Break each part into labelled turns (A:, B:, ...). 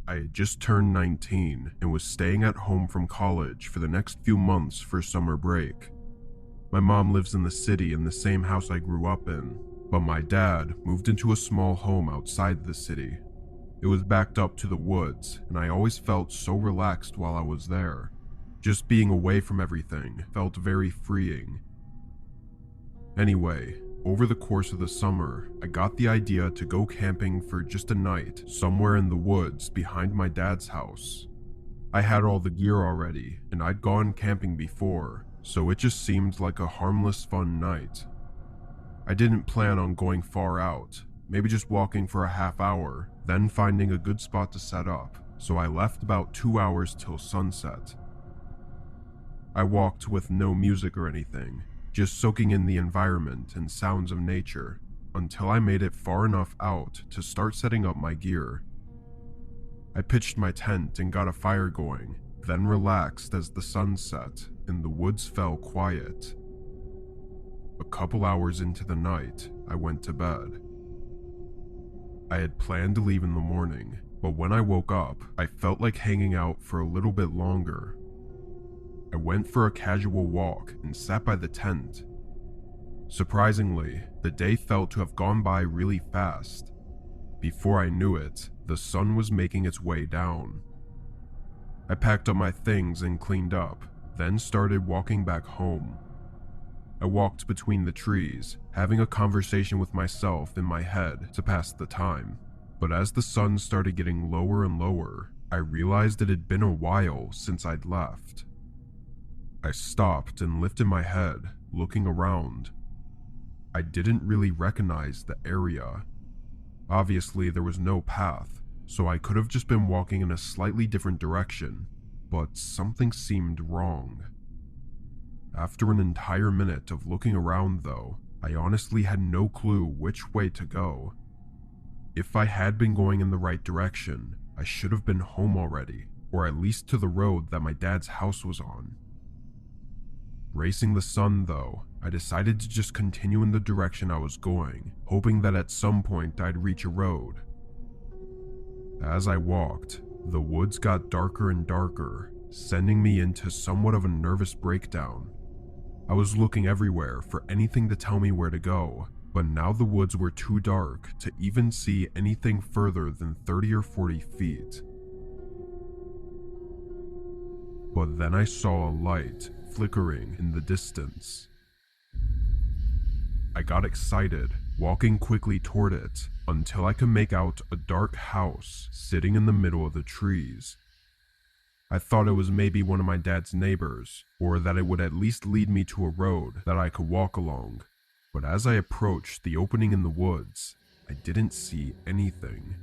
A: I had just turned 19 and was staying at home from college for the next few months for summer break. My mom lives in the city in the same house I grew up in, but my dad moved into a small home outside the city. It was backed up to the woods, and I always felt so relaxed while I was there. Just being away from everything felt very freeing. Anyway, over the course of the summer, I got the idea to go camping for just a night somewhere in the woods behind my dad's house. I had all the gear already, and I'd gone camping before, so it just seemed like a harmless, fun night. I didn't plan on going far out, maybe just walking for a half hour, then finding a good spot to set up, so I left about 2 hours till sunset. I walked with no music or anything, just soaking in the environment and sounds of nature, until I made it far enough out to start setting up my gear. I pitched my tent and got a fire going, then relaxed as the sun set and the woods fell quiet. A couple hours into the night, I went to bed. I had planned to leave in the morning, but when I woke up, I felt like hanging out for a little bit longer. I went for a casual walk and sat by the tent. Surprisingly, the day felt to have gone by really fast. Before I knew it, the sun was making its way down. I packed up my things and cleaned up, then started walking back home. I walked between the trees, having a conversation with myself in my head to pass the time. But as the sun started getting lower and lower, I realized it had been a while since I'd left. I stopped and lifted my head, looking around. I didn't really recognize the area. Obviously, there was no path, so I could have just been walking in a slightly different direction, but something seemed wrong. After an entire minute of looking around, though, I honestly had no clue which way to go. If I had been going in the right direction, I should have been home already, or at least to the road that my dad's house was on. Racing the sun, though, I decided to just continue in the direction I was going, hoping that at some point I'd reach a road. As I walked, the woods got darker and darker, sending me into somewhat of a nervous breakdown. I was looking everywhere for anything to tell me where to go, but now the woods were too dark to even see anything further than 30 or 40 feet. But then I saw a light flickering in the distance. I got excited, walking quickly toward it until I could make out a dark house sitting in the middle of the trees. I thought it was maybe one of my dad's neighbors, or that it would at least lead me to a road that I could walk along. But as I approached the opening in the woods, I didn't see anything.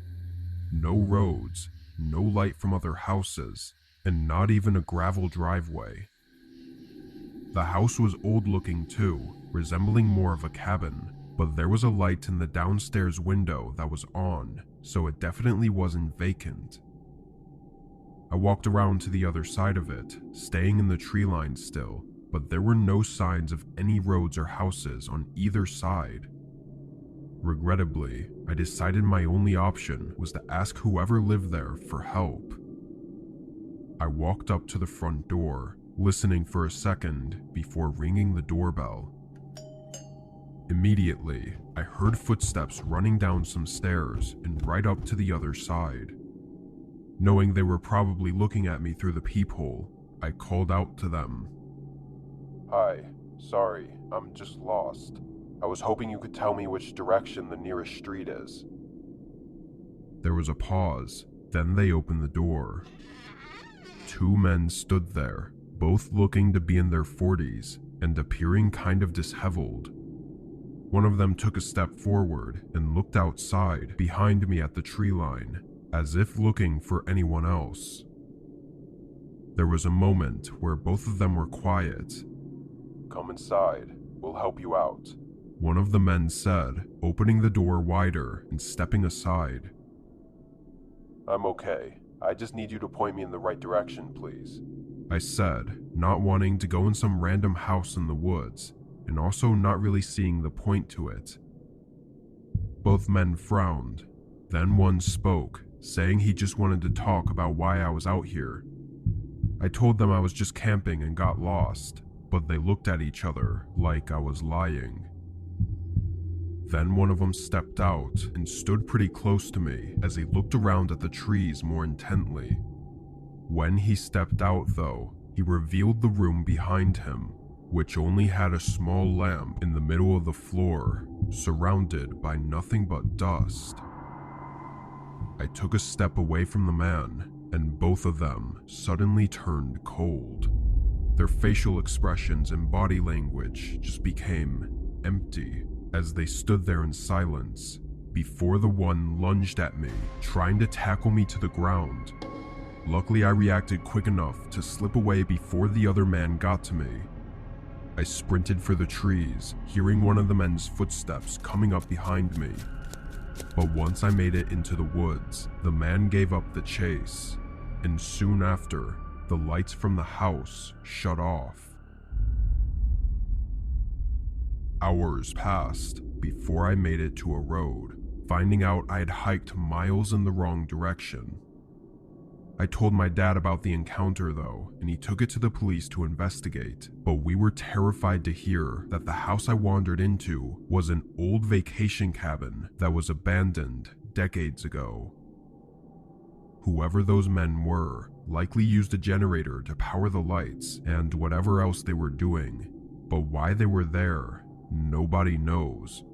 A: No roads, no light from other houses, and not even a gravel driveway. The house was old-looking too, resembling more of a cabin, but there was a light in the downstairs window that was on, so it definitely wasn't vacant. I walked around to the other side of it, staying in the tree line still, but there were no signs of any roads or houses on either side. Regrettably, I decided my only option was to ask whoever lived there for help. I walked up to the front door, listening for a second before ringing the doorbell. Immediately, I heard footsteps running down some stairs and right up to the other side. Knowing they were probably looking at me through the peephole, I called out to them. "Hi, sorry, I'm just lost. I was hoping you could tell me which direction the nearest street is." There was a pause, then they opened the door. Two men stood there, both looking to be in their 40s and appearing kind of disheveled. One of them took a step forward and looked outside behind me at the tree line, as if looking for anyone else. There was a moment where both of them were quiet. "Come inside, we'll help you out," one of the men said, opening the door wider and stepping aside. "I'm okay. I just need you to point me in the right direction, please," I said, not wanting to go in some random house in the woods, and also not really seeing the point to it. Both men frowned. Then one spoke, saying he just wanted to talk about why I was out here. I told them I was just camping and got lost, but they looked at each other like I was lying. Then one of them stepped out and stood pretty close to me as he looked around at the trees more intently. When he stepped out though, he revealed the room behind him, which only had a small lamp in the middle of the floor, surrounded by nothing but dust. I took a step away from the man, and both of them suddenly turned cold. Their facial expressions and body language just became empty as they stood there in silence before the one lunged at me, trying to tackle me to the ground. Luckily, I reacted quick enough to slip away before the other man got to me. I sprinted for the trees, hearing one of the men's footsteps coming up behind me. But once I made it into the woods, the man gave up the chase, and soon after, the lights from the house shut off. Hours passed before I made it to a road, finding out I had hiked miles in the wrong direction. I told my dad about the encounter though, and he took it to the police to investigate, but we were terrified to hear that the house I wandered into was an old vacation cabin that was abandoned decades ago. Whoever those men were likely used a generator to power the lights and whatever else they were doing, but why they were there, nobody knows.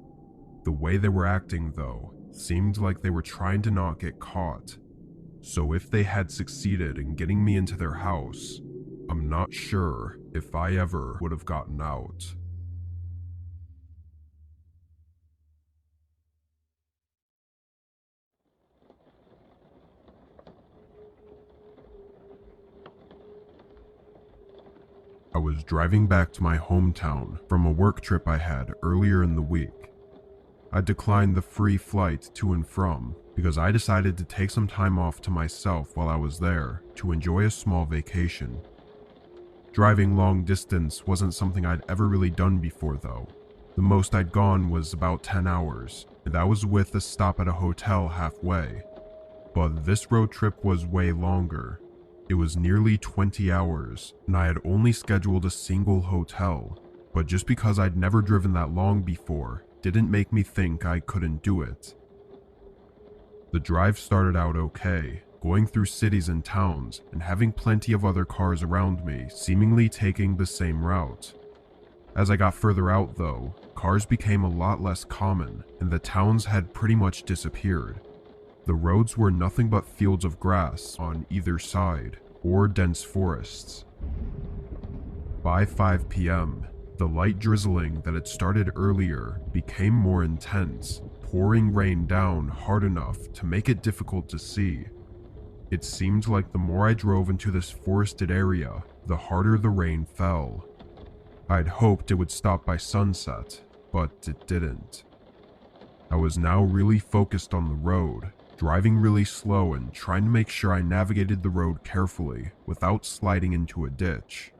A: The way they were acting though, seemed like they were trying to not get caught. So if they had succeeded in getting me into their house, I'm not sure if I ever would have gotten out. I was driving back to my hometown from a work trip I had earlier in the week. I declined the free flight to and from because I decided to take some time off to myself while I was there to enjoy a small vacation. Driving long distance wasn't something I'd ever really done before though. The most I'd gone was about 10 hours, and that was with a stop at a hotel halfway. But this road trip was way longer. It was nearly 20 hours, and I had only scheduled a single hotel, but just because I'd never driven that long before didn't make me think I couldn't do it. The drive started out okay, going through cities and towns and having plenty of other cars around me seemingly taking the same route. As I got further out though, cars became a lot less common and the towns had pretty much disappeared. The roads were nothing but fields of grass on either side, or dense forests. By 5 p.m., the light drizzling that had started earlier became more intense, pouring rain down hard enough to make it difficult to see. It seemed like the more I drove into this forested area, the harder the rain fell. I'd hoped it would stop by sunset, but it didn't. I was now really focused on the road, driving really slow and trying to make sure I navigated the road carefully without sliding into a ditch.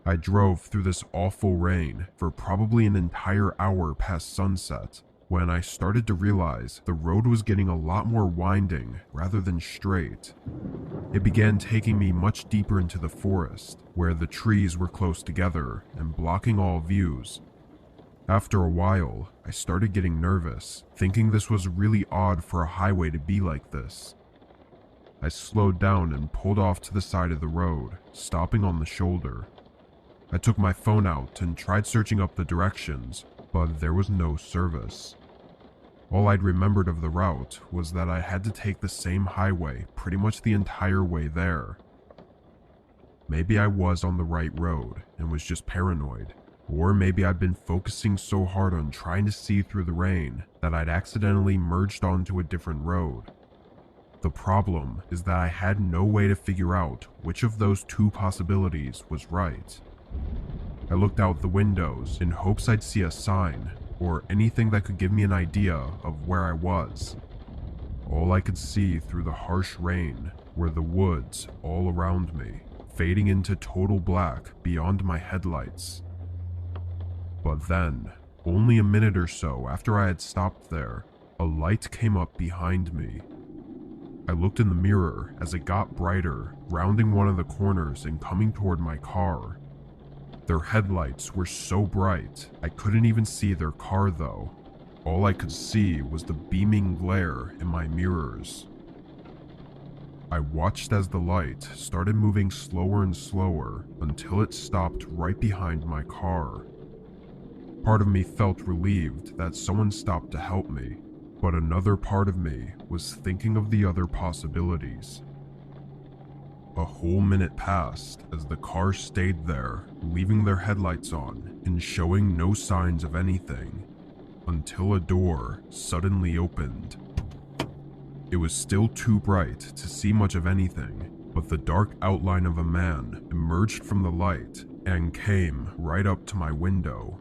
A: I drove through this awful rain for probably an entire hour past sunset when I started to realize the road was getting a lot more winding rather than straight. It began taking me much deeper into the forest, where the trees were close together and blocking all views. After a while, I started getting nervous, thinking this was really odd for a highway to be like this. I slowed down and pulled off to the side of the road, stopping on the shoulder. I took my phone out and tried searching up the directions, but there was no service. All I'd remembered of the route was that I had to take the same highway pretty much the entire way there. Maybe I was on the right road and was just paranoid, or maybe I'd been focusing so hard on trying to see through the rain that I'd accidentally merged onto a different road. The problem is that I had no way to figure out which of those two possibilities was right. I looked out the windows in hopes I'd see a sign or anything that could give me an idea of where I was. All I could see through the harsh rain were the woods all around me, fading into total black beyond my headlights. But then, only a minute or so after I had stopped there, a light came up behind me. I looked in the mirror as it got brighter, rounding one of the corners and coming toward my car. Their headlights were so bright, I couldn't even see their car though. All I could see was the beaming glare in my mirrors. I watched as the light started moving slower and slower until it stopped right behind my car. Part of me felt relieved that someone stopped to help me, but another part of me was thinking of the other possibilities. A whole minute passed as the car stayed there, leaving their headlights on and showing no signs of anything, until a door suddenly opened. It was still too bright to see much of anything, but the dark outline of a man emerged from the light and came right up to my window.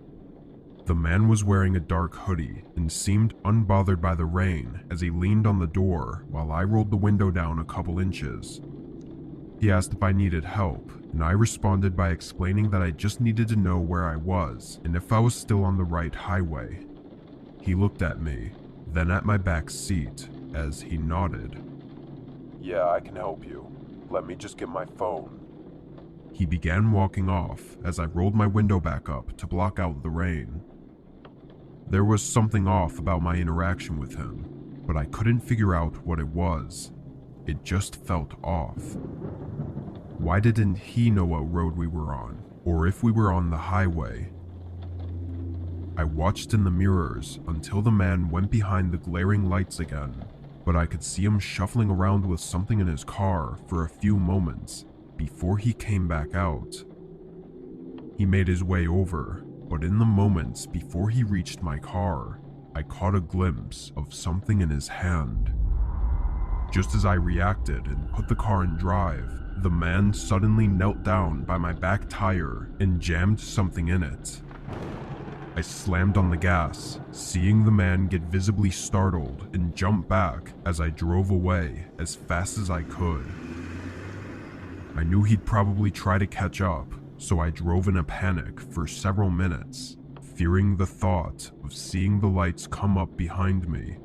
A: The man was wearing a dark hoodie and seemed unbothered by the rain as he leaned on the door while I rolled the window down a couple inches. He asked if I needed help, and I responded by explaining that I just needed to know where I was and if I was still on the right highway. He looked at me, then at my back seat, as he nodded.
B: "Yeah, I can help you. Let me just get my phone."
A: He began walking off as I rolled my window back up to block out the rain. There was something off about my interaction with him, but I couldn't figure out what it was. It just felt off. Why didn't he know what road we were on, or if we were on the highway? I watched in the mirrors until the man went behind the glaring lights again, but I could see him shuffling around with something in his car for a few moments before he came back out. He made his way over, but in the moments before he reached my car, I caught a glimpse of something in his hand. Just as I reacted and put the car in drive, the man suddenly knelt down by my back tire and jammed something in it. I slammed on the gas, seeing the man get visibly startled and jump back as I drove away as fast as I could. I knew he'd probably try to catch up, so I drove in a panic for several minutes, fearing the thought of seeing the lights come up behind me.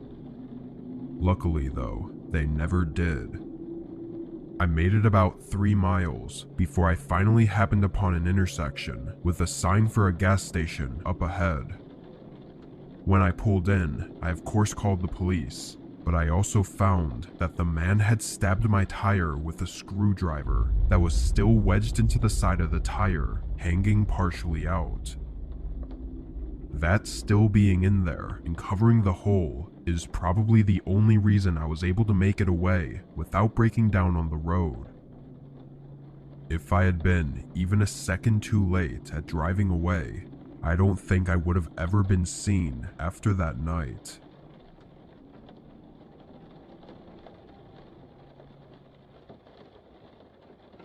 A: Luckily though, they never did. I made it about 3 miles before I finally happened upon an intersection with a sign for a gas station up ahead. When I pulled in, I of course called the police, but I also found that the man had stabbed my tire with a screwdriver that was still wedged into the side of the tire, hanging partially out. That still being in there and covering the hole is probably the only reason I was able to make it away without breaking down on the road. If I had been even a second too late at driving away, I don't think I would have ever been seen after that night.